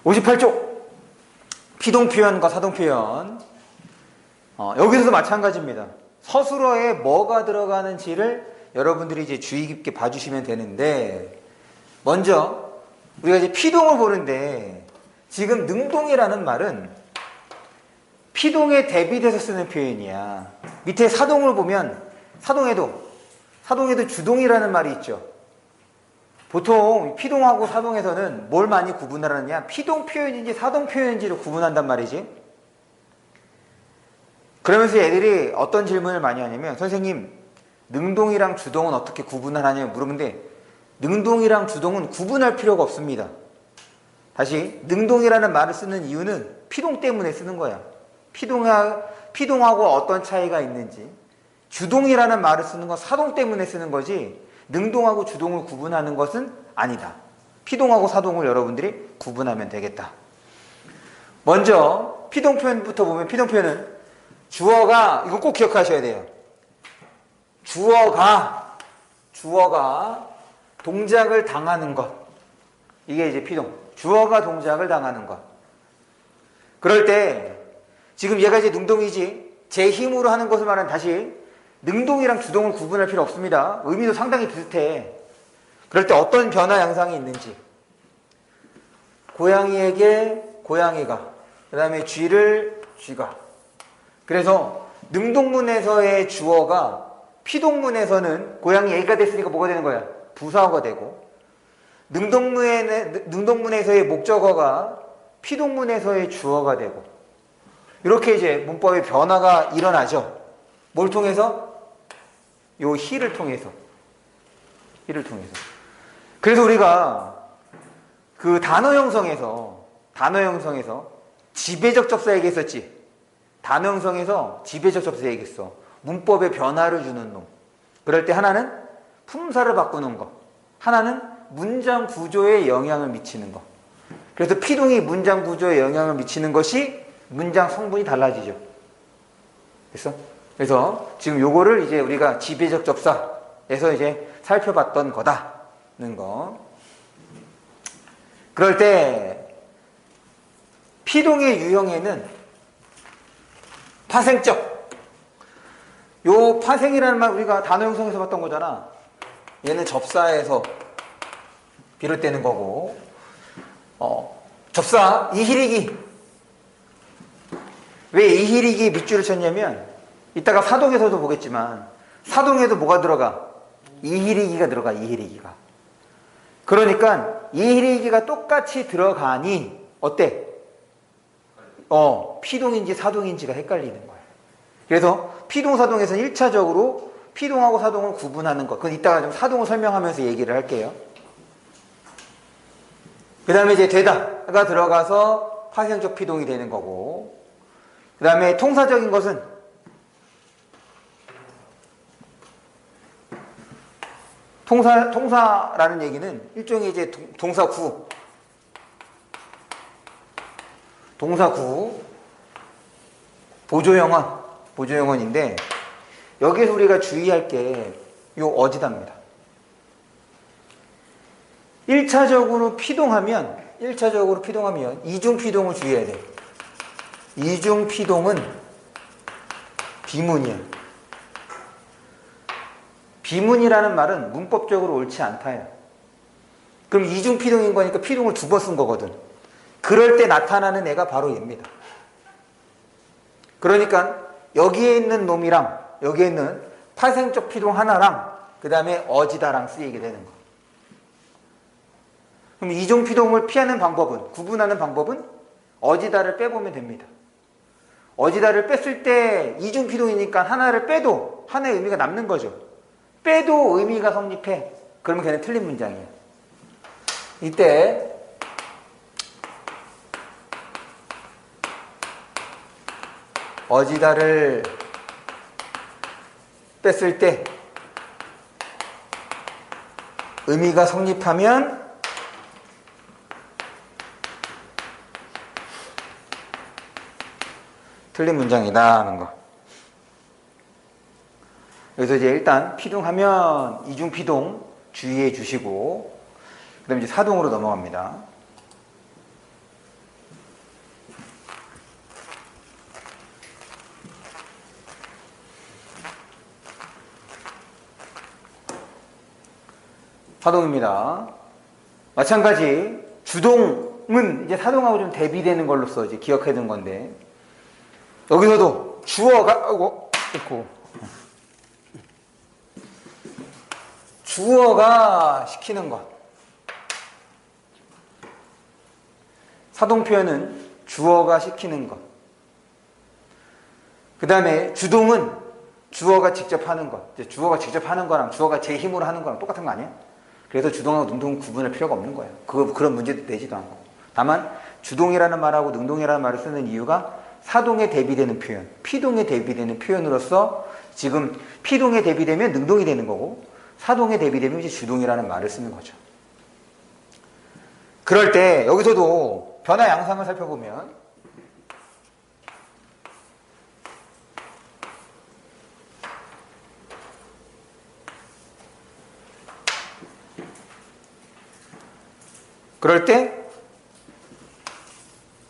58쪽 피동 표현과 사동 표현. 여기서도 마찬가지입니다. 서술어에 뭐가 들어가는지를 여러분들이 이제 주의 깊게 봐주시면 되는데, 먼저 우리가 이제 피동을 보는데, 지금 능동이라는 말은 피동에 대비돼서 쓰는 표현이야. 밑에 사동을 보면 사동에도 주동이라는 말이 있죠. 보통 피동하고 사동에서는 뭘 많이 구분하느냐, 피동 표현인지 사동 표현인지를 구분한단 말이지. 그러면서 애들이 어떤 질문을 많이 하냐면, 선생님 능동이랑 주동은 어떻게 구분을 하냐고 물어보는데, 능동이랑 주동은 구분할 필요가 없습니다. 다시, 능동이라는 말을 쓰는 이유는 피동 때문에 쓰는 거야. 피동하고 어떤 차이가 있는지. 주동이라는 말을 쓰는 건 사동 때문에 쓰는 거지, 능동하고 주동을 구분하는 것은 아니다. 피동하고 사동을 여러분들이 구분하면 되겠다. 먼저 피동 표현부터 보면, 피동 표현은 주어가, 이거 꼭 기억하셔야 돼요. 주어가 동작을 당하는 것, 이게 이제 피동. 주어가 동작을 당하는 것. 그럴 때 지금 얘가 이제 능동이지, 제 힘으로 하는 것을 말하는, 다시 능동이랑 주동을 구분할 필요 없습니다. 의미도 상당히 비슷해. 그럴 때 어떤 변화 양상이 있는지. 고양이에게 고양이가, 그 다음에 쥐를 쥐가. 그래서 능동문에서의 주어가 피동문에서는 고양이 애가 됐으니까 뭐가 되는 거야? 부사어가 되고, 능동문에서의 목적어가 피동문에서의 주어가 되고, 이렇게 이제 문법의 변화가 일어나죠. 뭘 통해서? 요 히를 통해서. 그래서 우리가 그 단어 형성에서 지배적 접사 얘기했었지. 단어 형성에서 지배적 접사 얘기했어. 문법에 변화를 주는 놈. 그럴 때 하나는 품사를 바꾸는 거, 하나는 문장 구조에 영향을 미치는 거. 그래서 피동이 문장 구조에 영향을 미치는 것이 문장 성분이 달라지죠. 됐어? 그래서 지금 요거를 이제 우리가 지배적 접사에서 이제 살펴봤던 거다는 거. 그럴 때 피동의 유형에는 파생적, 요 파생이라는 말 우리가 단어 형성에서 봤던 거잖아. 얘는 접사에서 비롯되는 거고, 접사 이희리기. 왜 이희리기 밑줄을 쳤냐면, 이따가 사동에서도 보겠지만 사동에도 뭐가 들어가? 이희리기가 들어가. 이희리기가. 그러니까 이희리기가 똑같이 들어가니 어때? 피동인지 사동인지가 헷갈리는 거야. 그래서 피동사동에서는 1차적으로 피동하고 사동을 구분하는 것, 그건 이따가 좀 사동을 설명하면서 얘기를 할게요. 그 다음에 이제 되다가 들어가서 파생적 피동이 되는 거고, 그 다음에 통사적인 것은 통사라는 얘기는 일종의 이제 동사구 보조영언인데, 여기서 우리가 주의할 게 요 어지다입니다. 1차적으로 피동하면 이중피동을 주의해야 돼. 이중피동은 비문이야. 비문이라는 말은 문법적으로 옳지 않다요. 그럼 이중피동인 거니까 피동을 두 번 쓴 거거든. 그럴 때 나타나는 애가 바로 얘입니다. 그러니까 여기에 있는 놈이랑 여기에 있는 파생적 피동 하나랑 그 다음에 어지다랑 쓰이게 되는 거. 그럼 이중피동을 피하는 방법은, 구분하는 방법은 어지다를 빼보면 됩니다. 어지다를 뺐을 때 이중피동이니까 하나를 빼도 하나의 의미가 남는 거죠. 빼도 의미가 성립해. 그러면 걔는 틀린 문장이에요. 이때 어지다를 뺐을 때 의미가 성립하면 틀린 문장이다 하는 거. 그래서 이제 일단 피동하면 이중피동 주의해 주시고, 그 다음에 이제 사동으로 넘어갑니다. 사동입니다. 마찬가지 주동은 이제 사동하고 좀 대비되는 걸로써 이제 기억해야 되는 건데, 여기서도 주어가 있고, 주어가 시키는 것. 사동 표현은 주어가 시키는 것. 그 다음에 주동은 주어가 직접 하는 것. 주어가 직접 하는 거랑 주어가 제 힘으로 하는 거랑 똑같은 거 아니야? 그래서 주동하고 능동 구분할 필요가 없는 거예요. 그런 문제도 내지도 않고. 다만 주동이라는 말하고 능동이라는 말을 쓰는 이유가 사동에 대비되는 표현, 피동에 대비되는 표현으로서 지금 피동에 대비되면 능동이 되는 거고, 사동에 대비되면 이제 주동이라는 말을 쓰는 거죠. 그럴 때 여기서도 변화 양상을 살펴보면 그럴 때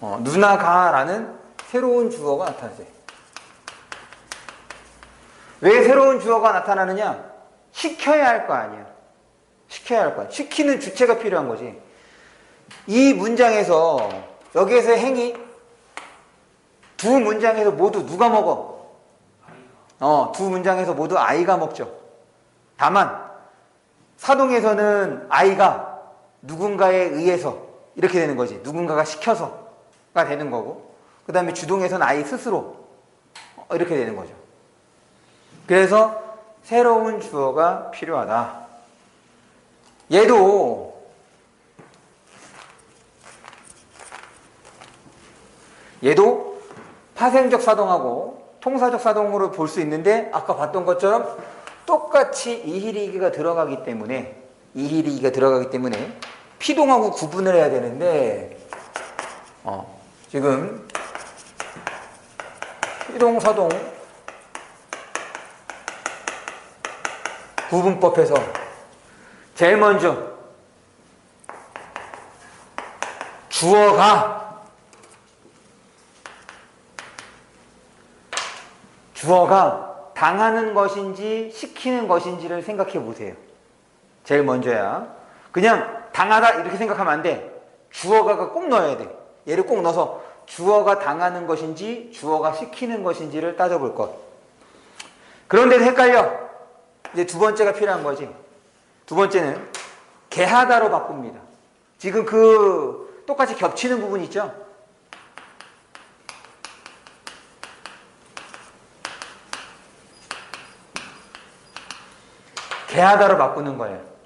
누나가라는 새로운 주어가 나타나죠. 왜 새로운 주어가 나타나느냐? 시켜야 할 거 아니야. 시켜야 할 거야. 시키는 주체가 필요한 거지. 이 문장에서 여기에서의 행위 두 문장에서 모두 누가 먹어? 두 문장에서 모두 아이가 먹죠. 다만 사동에서는 아이가 누군가에 의해서 이렇게 되는 거지. 누군가가 시켜서가 되는 거고, 그 다음에 주동에서는 아이 스스로 이렇게 되는 거죠. 그래서 새로운 주어가 필요하다. 얘도 파생적 사동하고 통사적 사동으로 볼 수 있는데, 아까 봤던 것처럼 똑같이 이히리기가 들어가기 때문에 피동하고 구분을 해야 되는데, 지금 피동 사동 구분법에서 제일 먼저 주어가 당하는 것인지 시키는 것인지를 생각해 보세요. 제일 먼저야. 그냥 당하다 이렇게 생각하면 안 돼. 주어가 꼭 넣어야 돼. 얘를 꼭 넣어서 주어가 당하는 것인지 주어가 시키는 것인지를 따져볼 것. 그런데도 헷갈려. 이제 두 번째가 필요한 거지. 두 번째는 개하다로 바꿉니다. 지금 똑같이 겹치는 부분 있죠? 개하다로 바꾸는 거예요.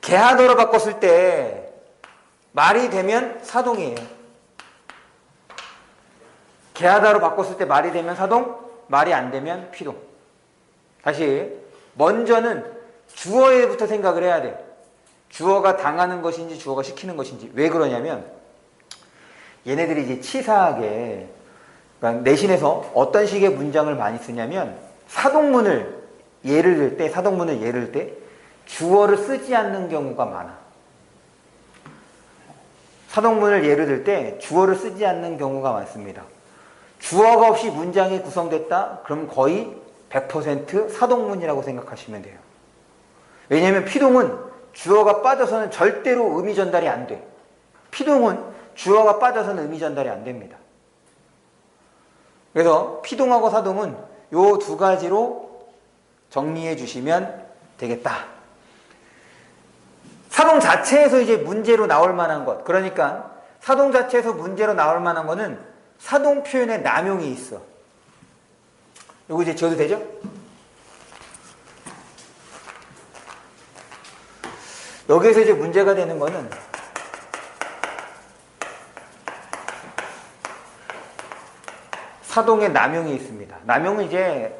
개하다로 바꿨을 때 말이 되면 사동이에요. 개하다로 바꿨을 때 말이 되면 사동, 말이 안 되면 피동. 다시 먼저는 주어에부터 생각을 해야 돼. 주어가 당하는 것인지 주어가 시키는 것인지. 왜 그러냐면 얘네들이 이제 치사하게, 그러니까 내신에서 어떤 식의 문장을 많이 쓰냐면 사동문을 예를 들 때 주어를 쓰지 않는 경우가 많아. 사동문을 예를 들 때 주어를 쓰지 않는 경우가 많습니다. 주어가 없이 문장이 구성됐다? 그럼 거의 100% 사동문이라고 생각하시면 돼요. 왜냐하면 피동은 주어가 빠져서는 절대로 의미 전달이 안 돼. 피동은 주어가 빠져서는 의미 전달이 안 됩니다. 그래서 피동하고 사동은 요 두 가지로 정리해 주시면 되겠다. 사동 자체에서 이제 문제로 나올 만한 것, 그러니까 사동 자체에서 문제로 나올 만한 거는 사동 표현의 남용이 있어. 요거 이제 지워도 되죠? 여기에서 이제 문제가 되는 거는 사동의 남용이 있습니다. 남용은 이제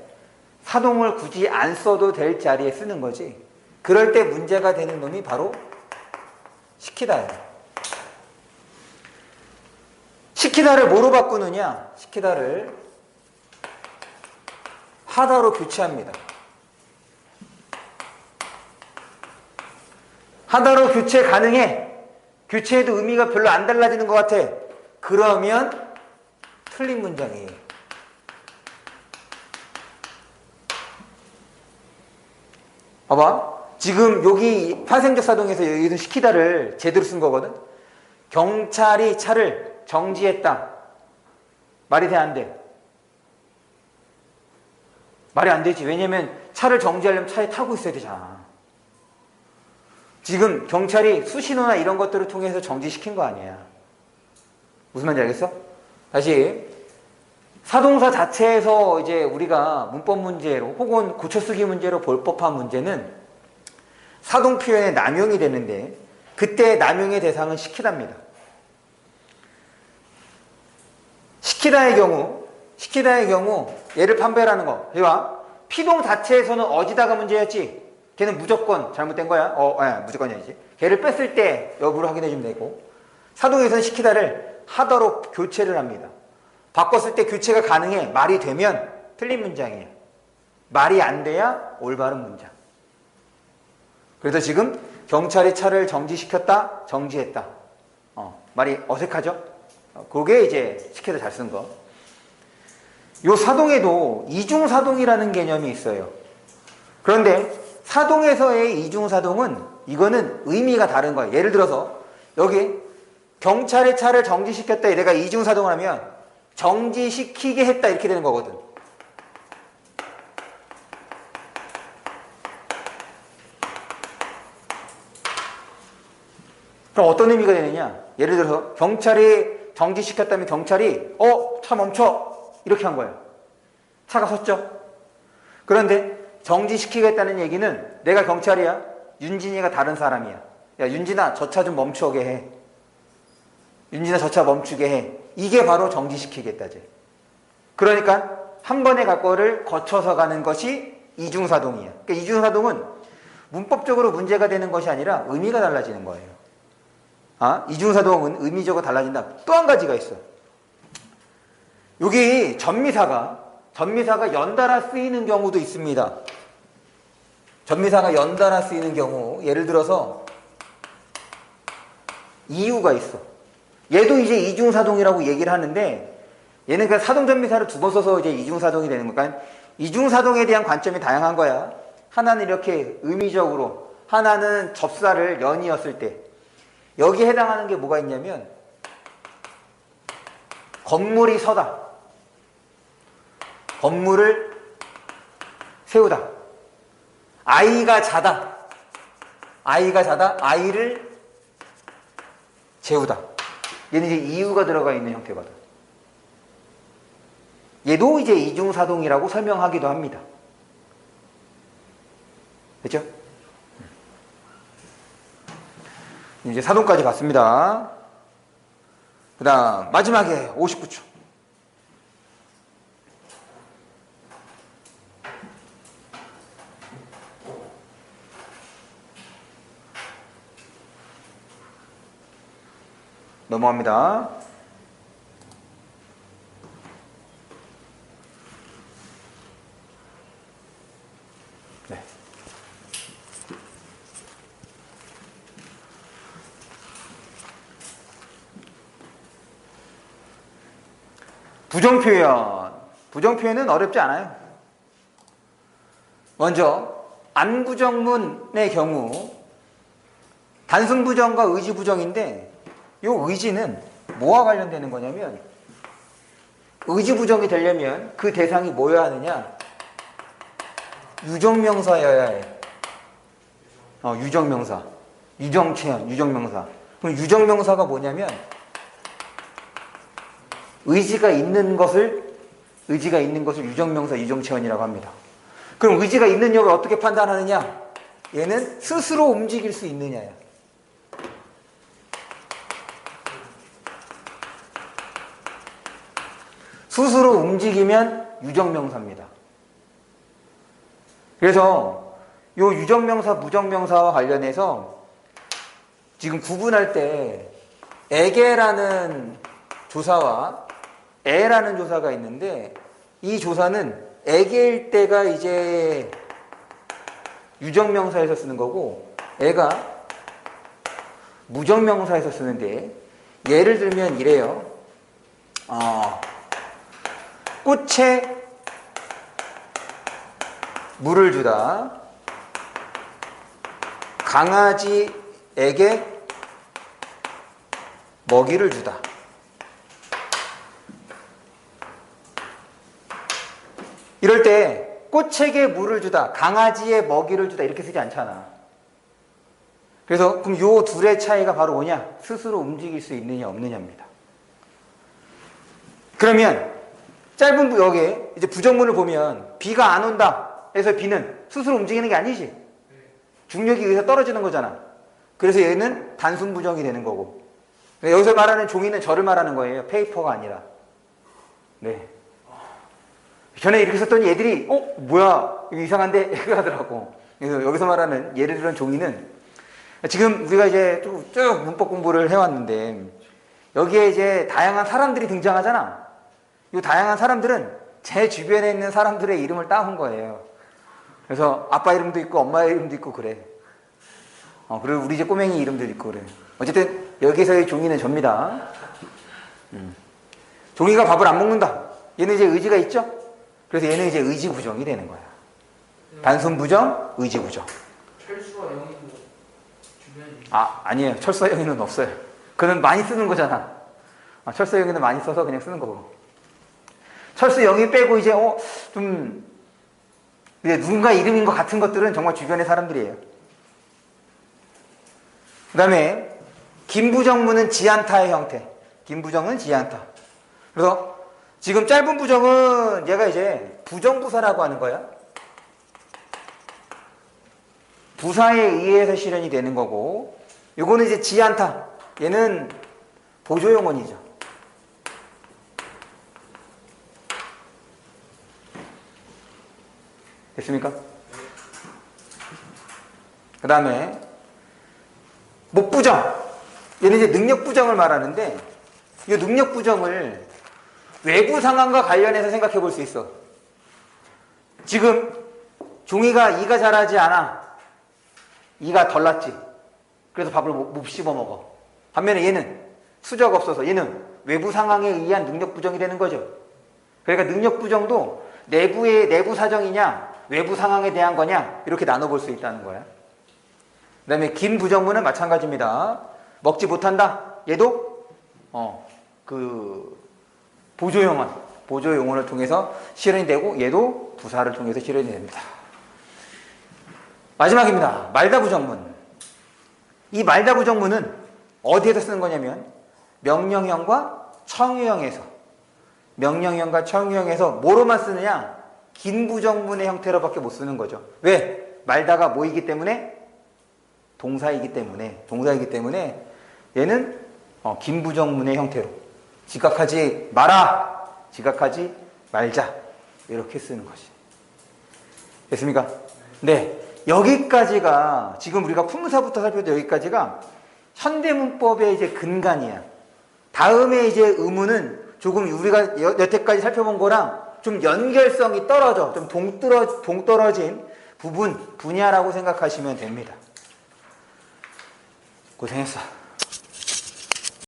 사동을 굳이 안 써도 될 자리에 쓰는 거지. 그럴 때 문제가 되는 놈이 바로 시키다예요. 시키다를 뭐로 바꾸느냐? 시키다를 하다로 교체합니다. 하다로 교체 가능해. 교체해도 의미가 별로 안 달라지는 것 같아. 그러면 틀린 문장이에요. 봐봐. 지금 여기 파생적 사동에서 여기서 시키다를 제대로 쓴 거거든. 경찰이 차를 정지했다. 말이 돼, 안 돼? 말이 안 되지. 왜냐면 차를 정지하려면 차에 타고 있어야 되잖아. 지금 경찰이 수신호나 이런 것들을 통해서 정지시킨 거 아니야. 무슨 말인지 알겠어? 다시. 사동사 자체에서 이제 우리가 문법 문제로 혹은 고쳐쓰기 문제로 볼 법한 문제는 사동 표현의 남용이 되는데 그때 남용의 대상은 시키다입니다. 시키다의 경우 얘를 판별하는 거. 봐. 피동 자체에서는 어디다가 문제였지? 걔는 무조건 잘못된 거야. 무조건이지. 걔를 뺐을 때 여부를 확인해 주면 되고 사동에서는 시키다를 하더로 교체를 합니다. 바꿨을 때 교체가 가능해. 말이 되면 틀린 문장이에요. 말이 안 돼야 올바른 문장. 그래서 지금 경찰이 차를 정지시켰다, 정지했다. 말이 어색하죠? 그게 이제 시켜서 잘 쓴 거. 요 사동에도 이중사동이라는 개념이 있어요. 그런데 사동에서의 이중사동은 이거는 의미가 다른 거예요. 예를 들어서 여기 경찰의 차를 정지시켰다. 내가 이중사동을 하면 정지시키게 했다 이렇게 되는 거거든. 그럼 어떤 의미가 되느냐? 예를 들어서 경찰이 정지시켰다면 경찰이 차 멈춰 이렇게 한 거예요. 차가 섰죠. 그런데 정지시키겠다는 얘기는 내가 경찰이야. 윤진이가 다른 사람이야. 야 윤진아 저 차 좀 멈추게 해. 윤진아 저 차 멈추게 해. 이게 바로 정지시키겠다지. 그러니까 한 번에 갈 거를 거쳐서 가는 것이 이중사동이야. 그러니까 이중사동은 문법적으로 문제가 되는 것이 아니라 의미가 달라지는 거예요. 이중사동은 의미적으로 달라진다. 또 한 가지가 있어. 여기 전미사가 연달아 쓰이는 경우도 있습니다. 전미사가 연달아 쓰이는 경우 예를 들어서 이유가 있어. 얘도 이제 이중사동이라고 얘기를 하는데 얘는 그냥 사동전미사를 두 번 써서 이제 이중사동이 되는 거니까 그러니까 이중사동에 대한 관점이 다양한 거야. 하나는 이렇게 의미적으로, 하나는 접사를 연이었을 때. 여기에 해당하는 게 뭐가 있냐면 건물이 서다. 건물을 세우다. 아이가 자다. 아이를 재우다. 얘는 이제 이유가 들어가 있는 형태거든. 얘도 이제 이중사동이라고 설명하기도 합니다. 됐죠? 이제 사동까지 봤습니다. 그 다음 마지막에 59초. 넘어갑니다. 네. 부정표현. 부정표현은 어렵지 않아요. 먼저 안부정문의 경우 단순부정과 의지부정인데 이 의지는 뭐와 관련되는 거냐면 의지부정이 되려면 그 대상이 뭐여야 하느냐? 유정명사여야 해. 유정명사. 유정체현, 유정명사. 그럼 유정명사가 뭐냐면 의지가 있는 것을 유정명사, 유정체현이라고 합니다. 그럼 의지가 있는 여부를 어떻게 판단하느냐? 얘는 스스로 움직일 수 있느냐야. 스스로 움직이면 유정명사입니다. 그래서 이 유정명사, 무정명사와 관련해서 지금 구분할 때 에게라는 조사와 에라는 조사가 있는데 이 조사는 에게일 때가 이제 유정명사에서 쓰는 거고 에가 무정명사에서 쓰는데 예를 들면 이래요. 꽃에 물을 주다. 강아지에게 먹이를 주다. 이럴 때 꽃에게 물을 주다, 강아지에 먹이를 주다 이렇게 쓰지 않잖아. 그래서 그럼 요 둘의 차이가 바로 뭐냐? 스스로 움직일 수 있느냐 없느냐입니다. 그러면 짧은 여기에 이제 부정문을 보면 비가 안 온다 해서 비는 스스로 움직이는 게 아니지. 중력에 의해서 떨어지는 거잖아. 그래서 얘는 단순 부정이 되는 거고. 여기서 말하는 종이는 저를 말하는 거예요. 페이퍼가 아니라. 네. 전에 이렇게 썼더니 애들이 뭐야 이거 이상한데 이거 하더라고. 그래서 여기서 말하는 예를 들은 종이는 지금 우리가 이제 쭉 문법 공부를 해왔는데 여기에 이제 다양한 사람들이 등장하잖아. 이 다양한 사람들은 제 주변에 있는 사람들의 이름을 따온 거예요. 그래서 아빠 이름도 있고 엄마의 이름도 있고 그래. 그리고 우리 이제 꼬맹이 이름도 있고 그래. 어쨌든 여기서의 종이는 접니다. 종이가 밥을 안 먹는다. 얘는 이제 의지가 있죠? 그래서 얘는 이제 의지 부정이 되는 거야. 단순 부정, 의지 부정. 철수와 영희도 주변에 아니에요. 철수와 영희는 없어요. 그는 많이 쓰는 거잖아. 철수와 영희는 많이 써서 그냥 쓰는 거고. 철수 영희 빼고 이제 좀 이제 누군가 이름인 것 같은 것들은 정말 주변의 사람들이에요. 그 다음에 긴부정문은 지안타의 형태. 긴부정은 지안타. 그래서 지금 짧은 부정은 얘가 이제 부정부사라고 하는 거야. 부사에 의해서 실현이 되는 거고, 요거는 이제 지안타. 얘는 보조용언이죠. 됐습니까? 그 다음에 목부정. 얘는 이제 능력부정을 말하는데, 이 능력부정을 외부 상황과 관련해서 생각해 볼 수 있어. 지금 종이가 이가 자라지 않아. 이가 덜 났지. 그래서 밥을 못 씹어 먹어. 반면에 얘는 수저가 없어서 얘는 외부 상황에 의한 능력 부정이 되는 거죠. 그러니까 능력 부정도 내부 사정이냐 외부 상황에 대한 거냐 이렇게 나눠볼 수 있다는 거야. 그 다음에 긴 부정문은 마찬가지입니다. 먹지 못한다. 얘도 보조용언을 통해서 실현이 되고 얘도 부사를 통해서 실현이 됩니다. 마지막입니다. 말다부정문. 이 말다부정문은 어디에서 쓰는 거냐면 명령형과 청유형에서 뭐로만 쓰느냐? 긴 부정문의 형태로밖에 못 쓰는 거죠. 왜? 말다가 뭐이기 때문에? 동사이기 때문에 얘는 긴 부정문의 형태로 지각하지 마라, 지각하지 말자 이렇게 쓰는 것이. 됐습니까? 네. 여기까지가 지금 우리가 품사부터 살펴도 여기까지가 현대문법의 이제 근간이야. 다음에 이제 의문은 조금 우리가 여태까지 살펴본 거랑 좀 연결성이 떨어져, 좀 동떨어진 분야라고 생각하시면 됩니다. 고생했어.